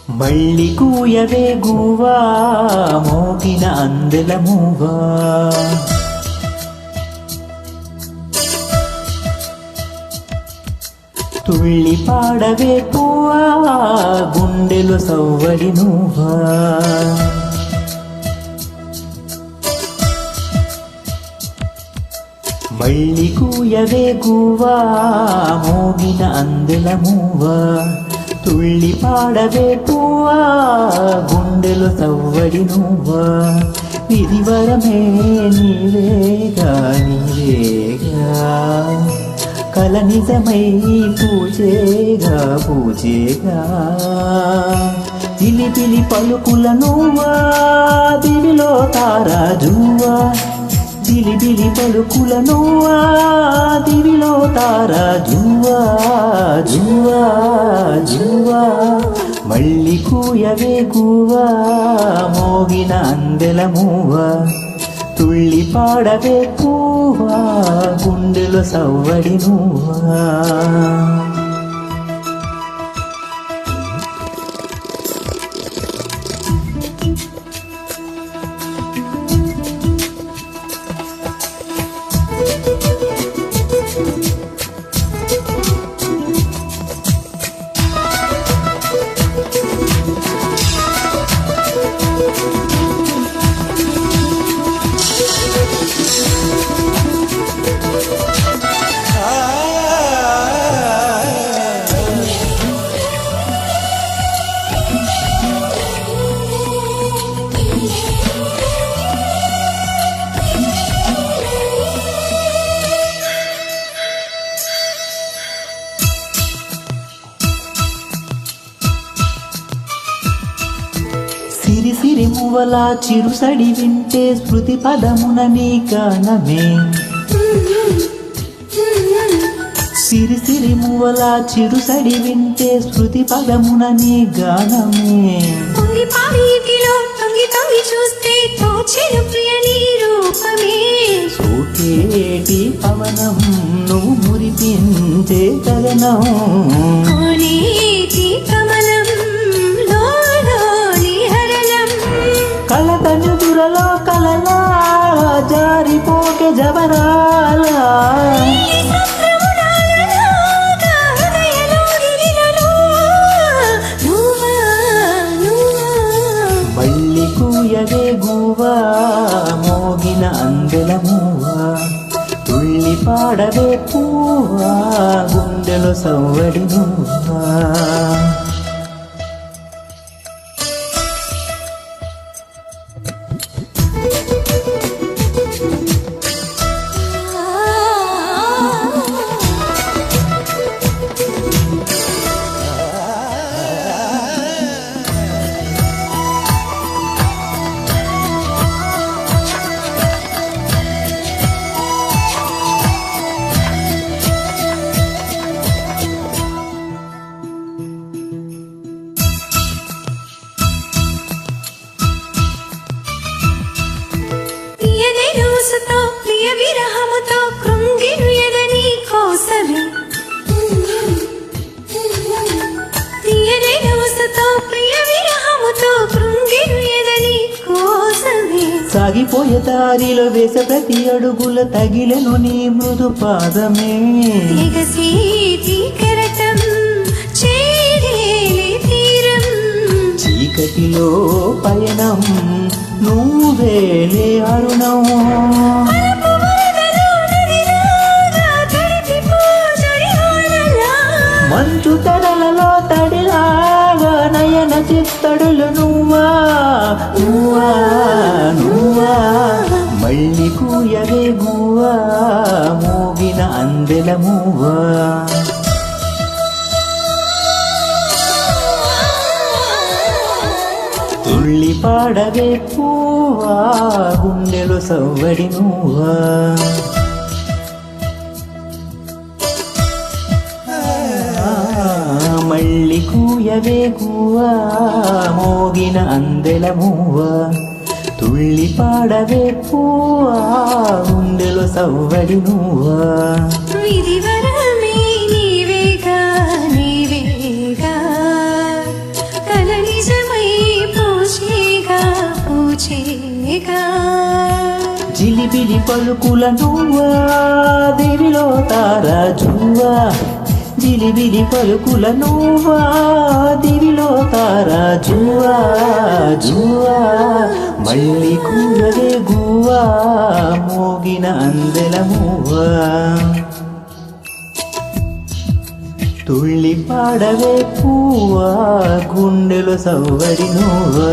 మళ్ళీ కూయవే గువ్వా మోగిన అందెల మూవా తుళ్ళి పాడవే పువ్వా గుండెలో సవ్వడి నువ్వా మళ్ళీ కూయవే గువ్వా మోగిన అందెల మూవా తుళ్ళి పాడవే పువ్వా గుండెలో సవ్వడి నువ్వా విధివరమే నీవేగా నీవేగా కల నిజమై పూజేగా పూజేగా పిలి పలుకుల నువ్వా దివిలో తారా జువ్వా జిలిబిలి పలుకుల నువ్వా దివిలో తారా జువ్వా జువ్వా జువ్వా మళ్ళీ కూయవే గువ్వా మోగిన అందెల మూవా తుళ్ళి పాడవే పువ్వా గుండెలో సవ్వడి నువ్వా సిరి సిరి మువ్వలా చిరుసడి వింటే స్మృతి పదమున నీ గానమే సిరి సిరి మువ్వలా చిరుసడి వింటే స్మృతి పదమున నీ గానమే సోకేటి పవనం నువ్వు మురిపించే కలనం కలతను దురలో కలలా జారిపోకే జవరాల మళ్ళీ కూయవే గువ్వా మోగిన అందెల మూవా తుళ్ళి పాడవే పువ్వా గుండెలో సవ్వడి నువ్వా ప్రియ విరహముతో కృంగిను ఎదని కోసమే తీయని రోజుతో ప్రియ విరహముతో కృంగిను ఎదని కోసమే సాగిపోయే దారిలో వేసే ప్రతి అడుగుల తగిలెను నీ మృదు పాదమే కెరటం చేరేలి తీరం చీకటిలో పయనం నువ్వేలే అరుణం మంచు తెరలలో తడిలాగా నయన చిత్తడులు నువ్వా నువ్వా నువ్వా మళ్ళీ కూయవే గువ్వా మోగిన అందెల మూవా తుళ్ళి పాడవే పువ్వా గుండెలో సవ్వడి నువ్వా మళ్ళీ కూయవే గువ్వా మోగిన అందెల మూవా తుళ్ళి పాడవే పువ్వా గుండెలో సవ్వడి నువ్వా విధివరమే నీవేగా నీవేగా కలని జిలిబిలి పలుకుల నువ్వా దివిలో తారాజువ్వా జిలిబిలి పలుకుల నువ్వా దివిలో తారాజువ్వా జువ్వా మళ్ళీ కూరలే గువ్వా మోగిన అందెల మువ్వా తుళ్ళి పాడవే పువ్వా గుండెలో సవ్వడి నువ్వా